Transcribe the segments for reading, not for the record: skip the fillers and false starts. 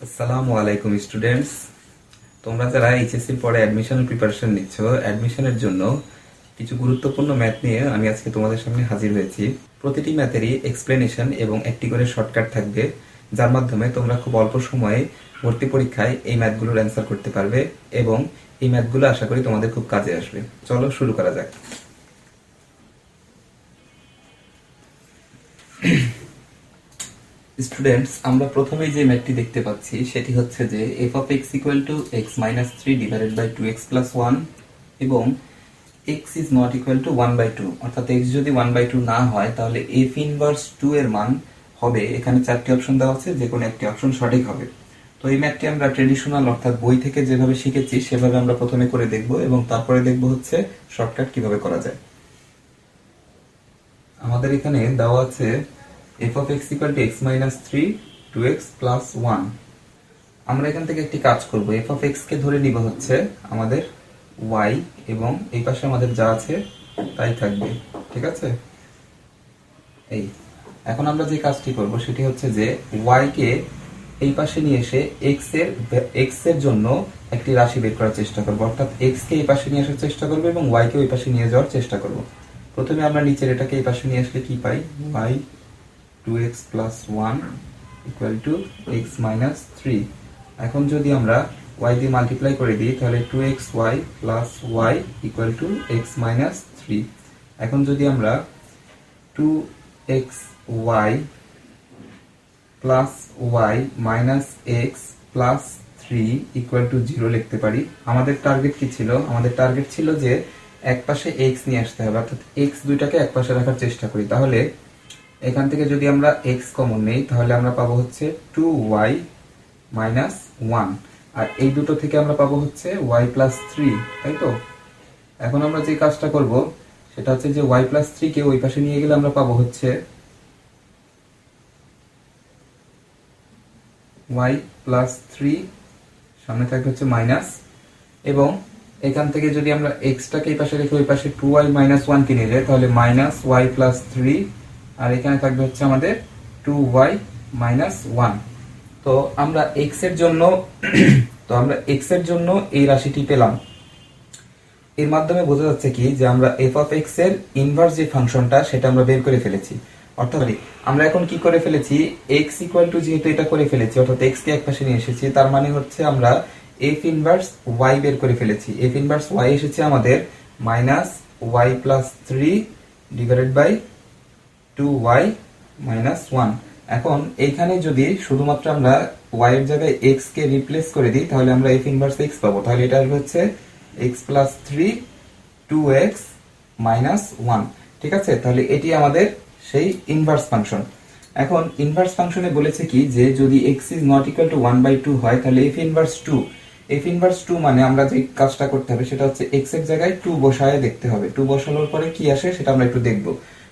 আসসালামু আলাইকুম স্টুডেন্টস। তোমরা যারা এইচএসসির পরে অ্যাডমিশনের প্রিপারেশন নিচ্ছ, অ্যাডমিশনের জন্য কিছু গুরুত্বপূর্ণ ম্যাথ নিয়ে আমি আজকে তোমাদের সামনে হাজির হয়েছি। প্রতিটি ম্যাথেরই এক্সপ্লেনেশন এবং একটি করে শর্টকাট থাকবে, যার মাধ্যমে তোমরা খুব অল্প সময়ে ভর্তি পরীক্ষায় এই ম্যাথগুলোর অ্যান্সার করতে পারবে এবং এই ম্যাথগুলো আশা করি তোমাদের খুব কাজে আসবে। চলো শুরু করা যাক। স্টুডেন্টস, আমরা প্রথমেই যে ম্যাথটি দেখতে পাচ্ছি সেটি হচ্ছে যে f of x equal to x minus 3 divided by 2x plus 1 এবং x is not equal to 1 by 2, অর্থাৎ x যদি 1 by 2 না হয় তাহলে f ইনভার্স 2 এর মান হবে, এখানে চারটি অপশন দেওয়া আছে, যে কোনো একটি অপশন সঠিক হবে। তো এই ম্যাথটি আমরা ট্রেডিশনাল অর্থাৎ বই থেকে যেভাবে শিখেছি সেভাবে আমরা প্রথমে করে দেখব এবং তারপরে দেখব হচ্ছে শর্টকাট কিভাবে করা যায়। আমাদের এখানে দেওয়া আছে f of x equal to x minus 3 2x plus 1। আমরা এখান থেকে একটি কাজ করব, f of x কে ধরে নিব হচ্ছে আমাদের y এবং এই পাশে আমাদের যা আছে তাই থাকবে, ঠিক আছে। এই এখন আমরা যে কাজটি করব সেটি হচ্ছে যে y কে এই পাশে নিয়ে এসে x এর জন্য একটি রাশি বের করার চেষ্টা করব, অর্থাৎ x কে এই পাশে নিয়ে আসার চেষ্টা করব এবং y কে ওই পাশে নিয়ে যাওয়ার চেষ্টা করব। প্রথমে আমরা নিচের এটাকে এই পাশে নিয়ে আসলে কি পাই, y 2x plus 1 equal to x minus 3। এখন যদি আমরা y দিয়ে মাল্টিপ্লাই করে দিই তাহলে 2xy plus y equal to x minus 3। এখন যদি আমরা 2xy plus y minus x plus 3 equal to 0 লিখতে পারি। আমাদের টার্গেট কি ছিল? আমাদের টার্গেট ছিল যে এক পাশে x নিয়ে আসতে হবে, অর্থাৎ x দুইটাকে এক পাশে রাখার চেষ্টা করি। তাহলে এখান থেকে যদি আমরা x কমন নেই তাহলে আমরা পাবো হচ্ছে 2y minus 1, আর এই দুটো থেকে আমরা পাবো হচ্ছে y plus 3, তাই তো। এখন আমরা যে কাজটা করব সেটা হচ্ছে যে y plus 3 কে ওই পাশে নিয়ে গেলে আমরা পাবো হচ্ছে y plus 3, সামনে থাকবে হচ্ছে মাইনাস, এবং এখান থেকে যদি আমরা x টাকে এই পাশে রেখে ওই পাশে 2y minus 1 কে নিয়ে যাই তাহলে মাইনাস y plus 3, আর এখানে থাকবে হচ্ছে আমাদের 2y minus 1। তো আমরা x এর জন্য এই রাশিটি পেলাম। এর মাধ্যমে বোঝা যাচ্ছে কি যে আমরা f of x এর ইনভার্স যে ফাংশনটা সেটা আমরা বের করে ফেলেছি। অর্থাৎ আমরা এখন কি করে ফেলেছি, x ইকুয়াল টু যেহেতু এটা করে ফেলেছি, অর্থাৎ x কে একপাশে নিয়ে এসেছি, তার মানে হচ্ছে আমরা f ইনভার্স y বের করে ফেলেছি। f ইনভার্স y এসেছে আমাদের minus y plus 3 divided by 2y minus 1। এখন এইখানে যদি শুধুমাত্র আমরা y এর জায়গায় x কে রিপ্লেস করে দিই তাহলে আমরা f ইনভার্স x পাবো। তাহলে এটা আসবে হচ্ছে x plus 3 2x minus 1, ঠিক আছে। তাহলে এটি আমাদের সেই ইনভার্স ফাংশন। এখন ইনভার্স ফাংশনে বলেছে কি যে যদি x is not equal to 1 by 2 হয় তাহলে f ইনভার্স 2। f ইনভার্স 2 মানে আমরা যে কাজটা করতে হবে সেটা হচ্ছে x এর জায়গায় 2 বসায় দেখতে হবে। 2 বসানোর পরে কি আসে সেটা আমরা একটু দেখব।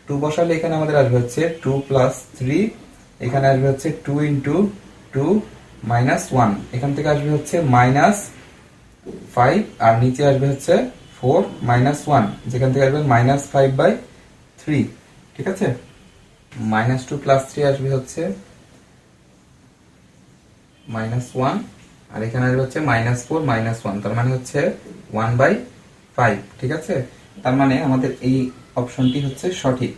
2 বসালে এখানে আমাদের আসবে হচ্ছে 2 plus 3, এখানে আসবে হচ্ছে 2 into 2 minus 1, এখান থেকে আসবে হচ্ছে minus 5, আর নিচে আসবে হচ্ছে 4 minus 1, যেখান থেকে আসবে minus 5 by 3, ঠিক আছে। minus 2 plus 3 আসবে হচ্ছে minus 1, আর এখানে আসবে হচ্ছে minus 4 minus 1, তার মানে হচ্ছে 1 by 5, ঠিক আছে। তার মানে আমাদের এই অপশনটি হচ্ছে সঠিক।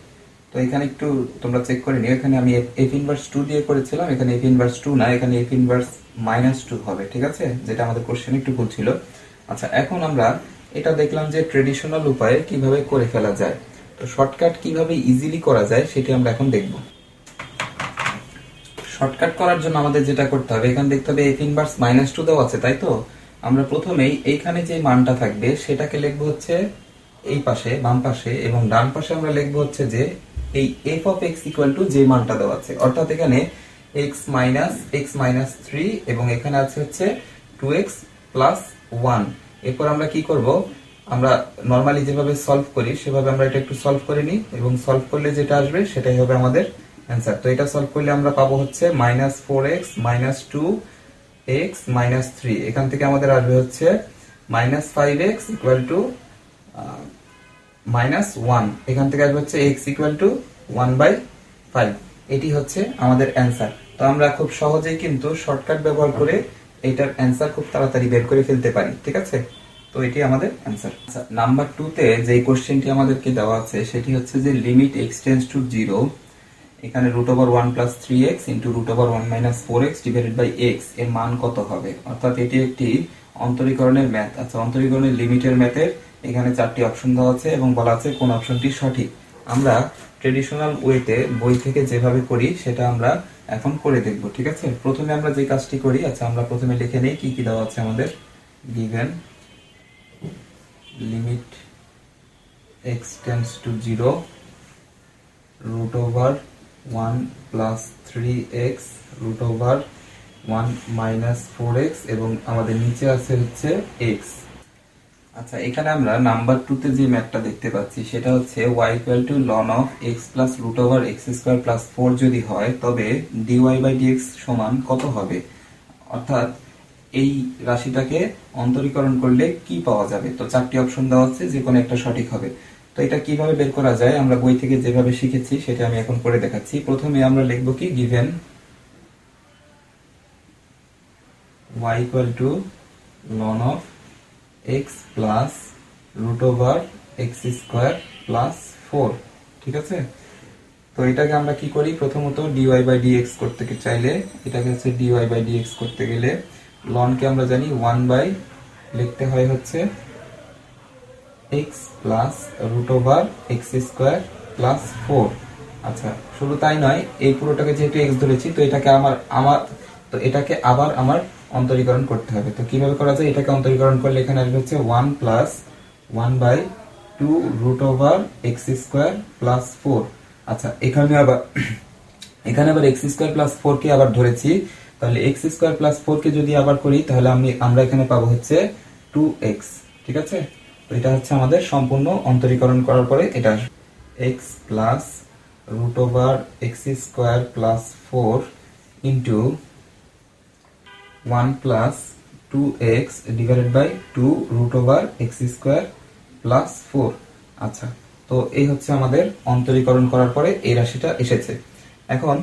তো এখানে একটু তোমরা চেক করে নিও, এখানে আমি f ইনভার্স 2 দিয়ে করেছিলাম, এখানে f ইনভার্স 2 না, এখানে f ইনভার্স -2 হবে, ঠিক আছে, যেটা আমাদের কোশ্চেনে একটু ভুল ছিল। আচ্ছা, এখন আমরা এটা দেখলাম যে ট্রেডিশনাল উপায়ে কিভাবে করে ফেলা যায়। তো শর্টকাট কিভাবে ইজিলি করা যায় সেটি আমরা এখন দেখব। শর্টকাট করার জন্য আমাদের যেটা করতে হবে, এখানে দেখতে হবে f ইনভার্স -2 দেওয়া আছে, তাই তো। আমরা প্রথমেই এইখানে যে মানটা থাকবে সেটাকে লিখবো হচ্ছে এই পাশে বাম পাশে, এবং ডান পাশে আমরা লিখবো হচ্ছে যে এই f of x equal to যে মানটা দেওয়া আছে, অর্থাৎ এখানে x minus 3 এবং এখানে আছে হচ্ছে 2x plus 1। এরপর আমরা কি করব, আমরা নরমালি যেভাবে সলভ করি সেভাবে আমরা এটা একটু সলভ করে নিই, এবং সলভ করলে যেটা আসবে সেটাই হবে আমাদের অ্যান্সার। তো এটা সলভ করলে আমরা পাবো হচ্ছে -4x minus 2x minus 3, এখান থেকে আমাদের আসবে হচ্ছে -5x ইকুয়াল টু -1, এখান থেকে আসবে হচ্ছে x ইকুয়াল টু 1/5। এটি হচ্ছে আমাদের অ্যান্সার। তো আমরা খুব সহজেই কিন্তু শর্টকাট ব্যবহার করে এটার অ্যান্সার খুব তাড়াতাড়ি বের করে ফেলতে পারি, ঠিক আছে? তো এটি আমাদের অ্যান্সার। আচ্ছা, নাম্বার 2 তে যে কোশ্চেনটি আমাদেরকে দেওয়া আছে সেটি হচ্ছে যে লিমিট x টেন্ডস টু 0, এখানে √1 plus 3x into √1 minus 4x divided by x এর মান কত হবে। অর্থাৎ এটি একটি অন্তরীকরণের ম্যাথ। আচ্ছা, অন্তরীকরণের লিমিটের ম্যাথের এখানে 4টি অপশন দেওয়া আছে এবং বলা আছে কোন অপশনটি সঠিক। আমরা ট্রেডিশনাল ওয়েতে বই থেকে যেভাবে করি সেটা আমরা এখন করে দেখব, ঠিক আছে? প্রথমে আমরা যে কাজটি করি, আচ্ছা আমরা প্রথমে লিখে নেই কি কি দেওয়া আছে আমাদের। Given limit x tends to 0, √1 plus 3x, √1 minus 4x এবং আমাদের নিচে আছে হচ্ছে x। আচ্ছা, এখানে আমরা নাম্বার 2 তে যে ম্যাথটা দেখতে পাচ্ছি সেটা হচ্ছে y ln of x plus √x² plus 4 যদি হয় তবে dy by dx সমান কত হবে। অর্থাৎ এই রাশিটাকে অন্তরীকরণ করলে কি পাওয়া যাবে। তো 4টি অপশন দেওয়া আছে, যে কোনো একটা সঠিক হবে। তো এটা কিভাবে বের করা যায় আমরা বই থেকে যেভাবে শিখেছি সেটা আমি এখন করে দেখাচ্ছি। প্রথমে আমরা লিখব কি given y ln of x plus √x² plus 4, ঠিক আছে? তো এটাকে আমরা কি করি, প্রথমত dy by dx করতে চাইলে এটাকে হচ্ছে dy by dx করতে গেলে ln কে আমরা জানি 1 বাই লিখতে হয় হচ্ছে x প্লাস √x² প্লাস 4। আচ্ছা, শুধু তাই নয়, এই পুরোটাকে যেহেতু x ধরেছি তো এটাকে এটাকে আবার আমার অন্তরীকরণ করতে হবে। তো কিভাবে করা যায়, এটাকে অন্তরীকরণ করলে এখানে আসবে হচ্ছে 1 প্লাস 1 বাই 2 √x² প্লাস 4। আচ্ছা, এখানে আবার x² প্লাস 4 কে আবার ধরেছি, তাহলে x² প্লাস 4 কে যদি আবার করি তাহলে আমরা এখানে পাবো হচ্ছে 2x, ঠিক আছে? তো এটা হচ্ছে আমাদের সম্পূর্ণ অন্তরীকরণ করার পরে এটা আসবে x plus √x² plus 4 into 1 plus 2x divided by 2 √x² plus 4। আচ্ছা, তো এই হচ্ছে আমাদের অন্তরীকরণ করার পরে এই রাশিটা এসেছে। এখন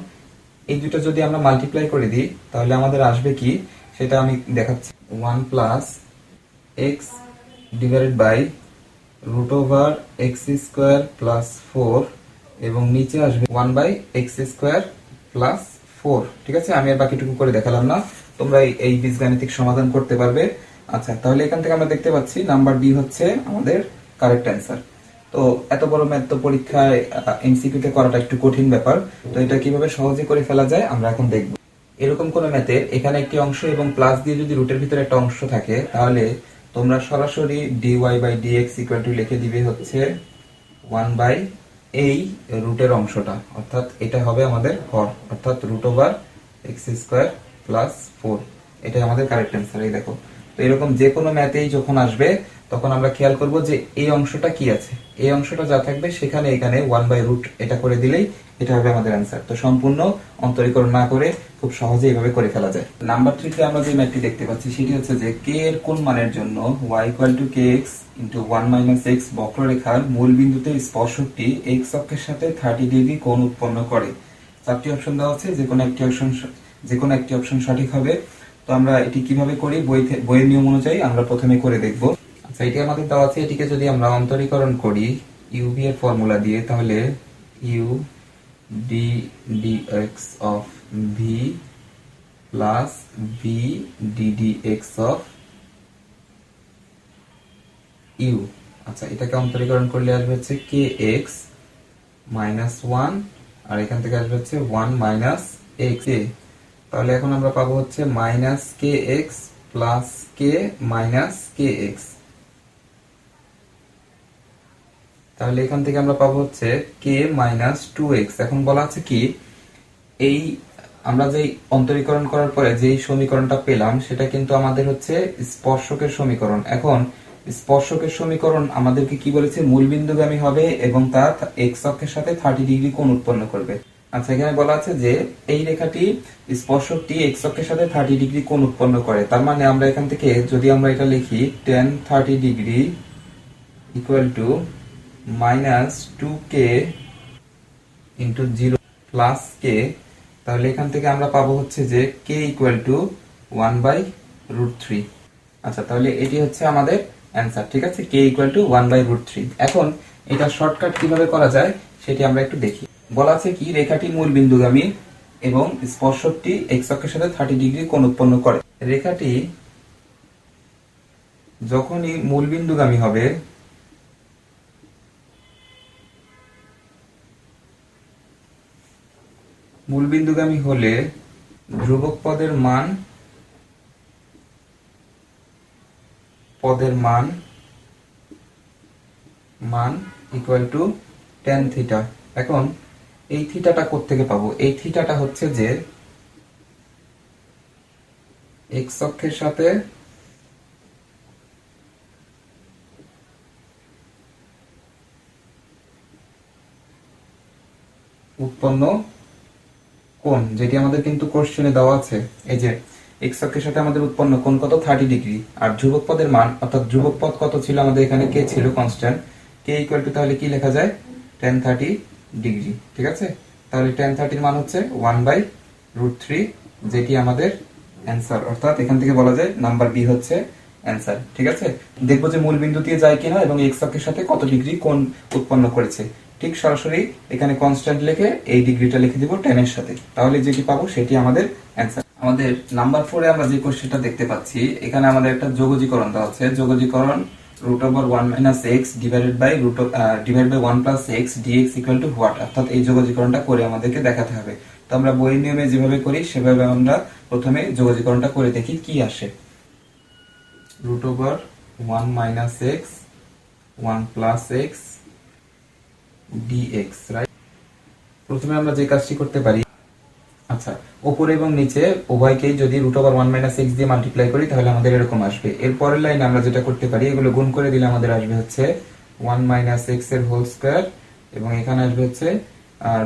এই দুটো যদি আমরা মাল্টিপ্লাই করে দিই তাহলে আমাদের আসবে কি সেটা আমি দেখাচ্ছি। 1 plus x divided by √x² plus 4 এবং নিচে আসবে 1 বাই x² প্লাস 4, ঠিক আছে? আমি আর বাকিটুকু করে দেখালাম না, তোমরা এই বীজগাণিতিক সমাধান করতে পারবে। আচ্ছা, তাহলে এখান থেকে আমরা দেখতে পাচ্ছি নাম্বার ডি হচ্ছে আমাদের কারেক্ট অ্যান্সার। তো এত বড় ম্যাথ তো পরীক্ষায় এমসিকিউ তে করাটা একটু কঠিন ব্যাপার। তো এটা কিভাবে সহজে করে ফেলা যায় আমরা এখন দেখব। এরকম কোন ম্যাথের এখানে একটি অংশ এবং প্লাস দিয়ে যদি রুটের ভিতরে একটা অংশ থাকে তাহলে তোমরা সরাসরি dy by dx equal two লিখে দিবে হচ্ছে 1 বাই এই রুটের অংশটা, অর্থাৎ এটা হবে আমাদের হর, অর্থাৎ √x² প্লাস 4। এটাই আমাদের কারেক্ট অ্যান্সার। এই দেখো, তো এরকম যে কোনো ম্যাথেই যখন আসবে তখন আমরা খেয়াল করব যে এই অংশটা কি আছে, এই অংশটা যা থাকবে সেখানে এখানে 1 বাই রুট এটা করে দিলেই এটা হবে আমাদের অ্যান্সার। তো সম্পূর্ণ অন্তরীকরণ না করে খুব সহজে এইভাবে করে ফেলা যায়। নাম্বার 3 তে আমরা যে ম্যাথটি দেখতে পাচ্ছি সেটি হচ্ছে যে k এর কোন মানের জন্য y kx * 1 - x বক্ররেখার মূল বিন্দুতে স্পর্শকটি x অক্ষের সাথে 30 ডিগ্রি কোণ উৎপন্ন করে। 4টি অপশন দেওয়া আছে, যে কোনো একটি অপশন সঠিক হবে। তো আমরা এটি কিভাবে করি বইয়ের নিয়ম অনুযায়ী আমরা প্রথমে করে দেখব। আচ্ছা, এটি আমাদের দেওয়া আছে, এটিকে যদি আমরা অন্তরীকরণ করি uv এর ফর্মুলা দিয়ে তাহলে u ddx of v plus v ddx of u। আচ্ছা, এটাকে অন্তরীকরণ করলে আসবে হচ্ছে kx minus 1 আর এখান থেকে আসবে হচ্ছে 1 minus x। তাহলে এখন আমরা পাবো হচ্ছে minus kx plus k minus kx। তাহলে এখান থেকে আমরা পাবো হচ্ছে k minus 2x। এখন বলা আছে কি এই আমরা যে অন্তরীকরণ করার পরে যেই সমীকরণটা পেলাম সেটা কিন্তু আমাদের হচ্ছে স্পর্শকের সমীকরণ। এখন স্পর্শকের সমীকরণ আমাদেরকে কি বলেছে, মূলবিন্দুগামী হবে এবং তা x অক্ষের সাথে 30 ডিগ্রি কোণ উৎপন্ন করবে। আচ্ছা, এখানে বলা আছে যে এই রেখাটি স্পর্শকটি x অক্ষের সাথে 30 ডিগ্রি কোণ উৎপন্ন করে। তার মানে আমরা এখান থেকে যদি আমরা এটা লিখি tan 30 degree equal to minus 2k into 0 plus k তাহলে এখান থেকে আমরা পাবো হচ্ছে যে k ইকুয়াল টু 1/√3। আচ্ছা, তাহলে এটি হচ্ছে আমাদের অ্যান্সার। ঠিক আছে, k ইকুয়াল টু 1/√3। এখন এটা শর্টকাট কিভাবে করা যায় সেটি আমরা একটু দেখি। বলা আছে কি রেখাটি মূল বিন্দুগামী এবং স্পর্শকটি x অক্ষের সাথে 30 ডিগ্রি কোণ উৎপন্ন করে। রেখাটি যখনই মূল বিন্দুগামী হবে মূল বিন্দুগামী হলে ধ্রুবক পদের মান ইকুয়াল টু tan থিটা। এখন এই থিটাটা কোত্থেকে পাবো? এই থিটাটা হচ্ছে যে x অক্ষের সাথে উৎপন্ন কোণ, যেটি আমাদের কিন্তু কোশ্চেনে দেওয়া আছে। এই যে x অক্ষের সাথে আমাদের উৎপন্ন কোণ কত? 30 ডিগ্রি। আর ধ্রুবক পদের মান, অর্থাৎ ধ্রুবক পদ কত ছিল আমাদের এখানে? k ছিল, কনস্ট্যান্ট। k ইকুয়াল টু তাহলে কি লেখা যায়? tan 30 degree. ঠিক আছে, তাহলে tan 30 এর মান হচ্ছে 1/√3, যেটি আমাদের অ্যান্সার। অর্থাৎ এখান থেকে বলা যায় নাম্বার বি হচ্ছে অ্যান্সার। ঠিক আছে, দেখবো যে মূল বিন্দু দিয়ে যায় কিনা এবং x অক্ষের সাথে কত ডিগ্রি কোণ উৎপন্ন করেছে। ঠিক সরাসরি এখানে কনস্ট্যান্ট লিখে এই ডিগ্রিটা লিখে দিব tan এর সাথে, তাহলে যেটি পাবো সেটি আমাদের অ্যান্সার। আমাদের নাম্বার 4 এ আমরা যে কোশ্চেনটা দেখতে পাচ্ছি, এখানে আমাদের একটা যোগজীকরণ দেওয়া আছে। যোগজীকরণ √1 - x divided by 1 + x dx equal to what? অর্থাৎ এই যোগজীকরণটা করে আমাদেরকে দেখাতে হবে। তো আমরা বইয়ের নিয়মে যেভাবে করি সেভাবে আমরা প্রথমে যোগজীকরণটা করে দেখি কি আসে। √1 - x 1 + x dx, রাইট? প্রথমে আমরা যে কাজটি করতে পারি, আচ্ছা, উপরে এবং নিচে উভয়কেই যদি √1 - x দিয়ে মাল্টিপ্লাই করি তাহলে আমাদের এরকম আসবে। এর পরের লাইনে আমরা যেটা করতে পারি, এগুলো গুণ করে দিলে আমাদের আসবে হচ্ছে 1 - x এর হোল স্কয়ার, এবং এখানে আসবে হচ্ছে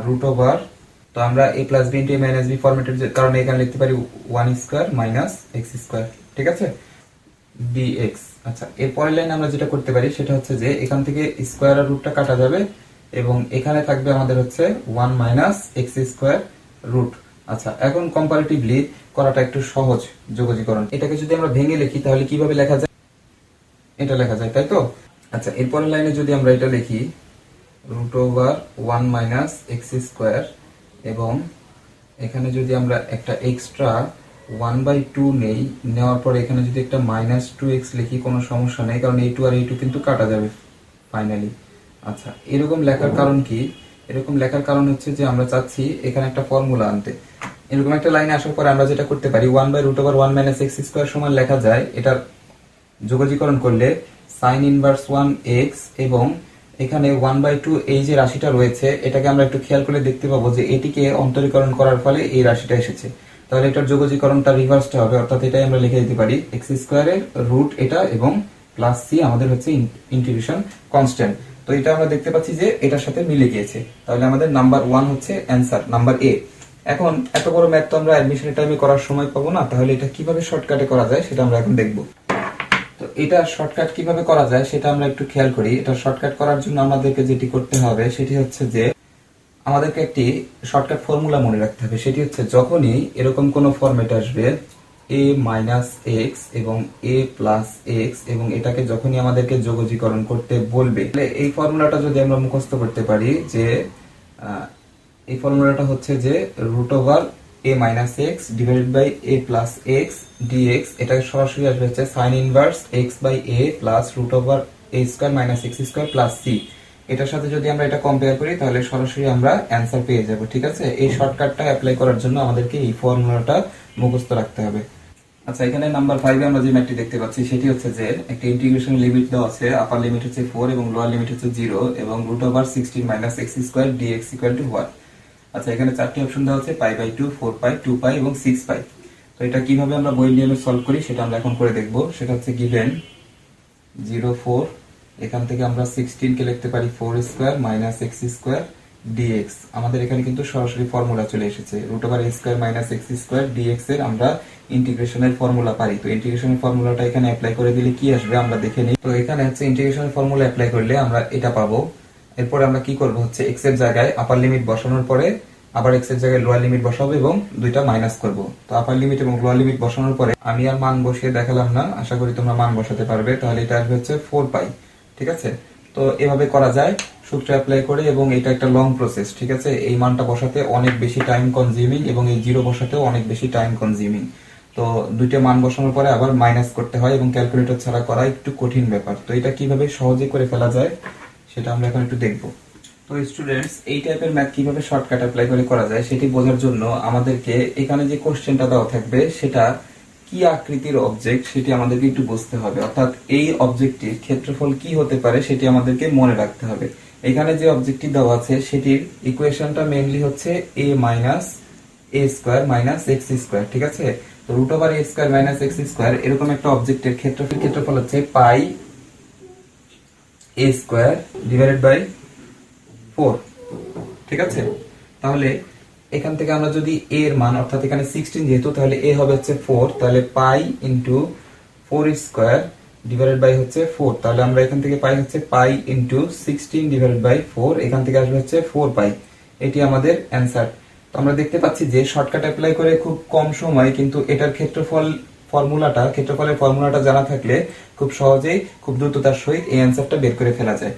√, তো আমরা a + b * a - b ফরম্যাটের কারণে এখানে লিখতে পারি 1² - x²। ঠিক আছে, dx। আচ্ছা, এর পরের লাইনে আমরা যেটা করতে পারি সেটা হচ্ছে যে এখান থেকে স্কয়ার আর রুটটা কাটা যাবে এবং এখানে থাকবে আমাদের হচ্ছে 1 - x²√। আচ্ছা, এখন কম্পারেটিভলি করাটা একটু সহজ যোগজীকরণ। এটাকে যদি আমরা ভেঙে লিখি তাহলে কিভাবে লেখা যায়? এটা লেখা যায়, তাই তো? আচ্ছা, এরপরের লাইনে যদি আমরা এটা লিখি √1 - x² এবং এখানে যদি আমরা একটা এক্সট্রা 1/2 নেই, নেওয়ার পরে এখানে যদি একটা -2x লিখি কোনো সমস্যা নেই, কারণ এই 2 আর এই 2 কিন্তু কাটা যাবে ফাইনালি। আচ্ছা, এরকম লেখার কারণ কি? এরকম লেখার কারণ হচ্ছে যে আমরা চাচ্ছি এখানে একটা ফর্মুলা আনতে। এরকম একটা লাইনে আসার পরে আমরা যেটা করতে পারি, 1/√1 - x² সমান লেখা যায় এটার যোগজীকরণ করলে sin ইনভার্স 1x, এবং এখানে 1/2 এই যে রাশিটা রয়েছে এটাকে আমরা একটু খেয়াল করে দেখতে পাবো যে এটিকে অন্তরীকরণ করার ফলে এই রাশিটা এসেছে। তাহলে এটার যোগজীকরণটা রিভার্সটা হবে, অর্থাৎ এটাই আমরা লিখে দিতে পারি x² এর রুট এটা এবং প্লাস c আমাদের হচ্ছে ইন্টিগ্রেশন কনস্ট্যান্ট। তো এটা আমরা দেখতে পাচ্ছি যে এটার সাথে মিলে গিয়েছে, তাহলে আমাদের নাম্বার 1 হচ্ছে অ্যান্সার, নাম্বার এ। এখন এত বড় ম্যাথ তো আমরা অ্যাডমিশনের টাইমে করার সময় পাবো না, তাহলে এটা কিভাবে শর্টকাটে করা যায় সেটা আমরা এখন দেখব। তো এটা শর্টকাট কিভাবে করা যায় সেটা আমরা একটু খেয়াল করি। এটা শর্টকাট করার জন্য আমাদেরকে যেটি করতে হবে সেটি হচ্ছে যে আমাদেরকে একটি শর্টকাট ফর্মুলা মনে রাখতে হবে। সেটি হচ্ছে যখনই এরকম কোন ফরম্যাট আসবে a - x এবং a + x, এবং এটাকে যখনই আমাদেরকে যোগজীকরণ করতে বলবে, তাহলে এই ফর্মুলাটা যদি আমরা মুখস্থ করতে পারি যে এই ফর্মুলাটা হচ্ছে যে √a - x divided by a + x dx, এটা সরাসরি আসবে হচ্ছে sin inverse x/a plus √a² - x² plus c। এটার সাথে যদি আমরা এটা কম্পেয়ার করি তাহলে সরাসরি আমরা অ্যান্সার পেয়ে যাব। ঠিক আছে, এই শর্টকাটটা অ্যাপ্লাই করার জন্য আমাদেরকে এই ফর্মুলাটা মুখস্থ রাখতে হবে। আচ্ছা, এখানে নাম্বার 5 এ আমরা যে ম্যাথটি দেখতে পাচ্ছি সেটি হচ্ছে যে একটা ইন্টিগ্রেশন লিমিট দেওয়া আছে, আপার লিমিট হচ্ছে 4 এবং লোয়ার লিমিট হচ্ছে 0, এবং √16 - x² dx equal to what? আচ্ছা, এখানে চারটি অপশন দেওয়া আছে, π/2, 4π, 2π এবং 6π। তো এটা কিভাবে আমরা বইয়ের নিয়মে সলভ করি সেটা আমরা এখন করে দেখব। সেটা হচ্ছে গিভেন 0, 4, এখান থেকে আমরা 16 কে লিখতে পারি 4² - x² dx। আমাদের এখানে কিন্তু সরাসরি ফর্মুলা চলে এসেছে, √a² - x² dx এর আমরা ইন্টিগ্রেশনের ফর্মুলা পারি। তো ইন্টিগ্রেশনের ফর্মুলাটা এখানে অ্যাপ্লাই করে দিলে কি আসবে আমরা দেখে নিই। তো এখানে হচ্ছে ইন্টিগ্রেশনের ফর্মুলা অ্যাপ্লাই করলে আমরা এটা পাবো। এরপর আমরা কি করব হচ্ছে x এর জায়গায় আপার লিমিট বসানোর পরে আবার এক্স এর জায়গায় লোয়ার লিমিট বসাবো এবং দুইটা মাইনাস করব। তো আপার লিমিট এবং লোয়ার লিমিট বসানোর পরে আমি আর মান বসিয়ে দেখালাম না, আশা করি তোমরা মান বসাতে পারবে। তাহলে এটা আসবে হচ্ছে 4 পাই। ঠিক আছে, তো এভাবে করা যায় সূত্র অ্যাপ্লাই করে, এবং এটা একটা লং প্রসেস। ঠিক আছে, এই মানটা বসাতে অনেক বেশি টাইম কনজিউমিং এবং এই জিরো বসাতেও অনেক বেশি টাইম কনজিউমিং। তো দুইটা মান বসানোর পরে আবার মাইনাস করতে হয় এবং ক্যালকুলেটর ছাড়া করা একটু কঠিন ব্যাপার। তো এটা কিভাবে সহজে করে ফেলা যায় সেটা আমরা এখন একটু দেখবো। তো স্টুডেন্টস, এই টাইপের ম্যাথ কিভাবে শর্টকাট অ্যাপ্লাই করে করা যায় সেটি বোঝার জন্য আমাদেরকে এখানে যে কোশ্চেনটা দেওয়া থাকবে সেটা কি আকৃতির অবজেক্ট সেটি আমাদেরকে একটু বুঝতে হবে। অর্থাৎ এই অবজেক্টটির ক্ষেত্রফল কি হতে পারে সেটি আমাদেরকে মনে রাখতে হবে। এখানে যে অবজেক্টটি দেওয়া আছে সেটির ইকুয়েশনটা মেইনলি হচ্ছে a minus A square minus x square. ঠিক আছে, তো root over a square minus x square এরকম একটা অবজেক্টের ক্ষেত্রফল হচ্ছে পাই এ স্কোয়ার ডিভাইডেড বাই 4। ঠিক আছে, তাহলে এখান থেকে আমরা যদি a এর মান, অর্থাৎ এখানে 16 যেহেতু, তাহলে a হবে হচ্ছে 4, তাহলে pi into 4 square divided by হচ্ছে 4। তাহলে আমরা এখান থেকে পাই হচ্ছে পাই ইন্টু 16 ডিভাইডেড বাই 4, এখান থেকে আসবে হচ্ছে 4 পাই। এটি আমাদের অ্যান্সার। তো আমরা দেখতে পাচ্ছি যে শর্টকাট অ্যাপ্লাই করে খুব কম সময় কিন্তু এটার ক্ষেত্রফলের ফর্মুলাটা জানা থাকলে খুব সহজেই খুব দ্রুততার সহিত এই অ্যান্সারটা বের করে ফেলা যায়।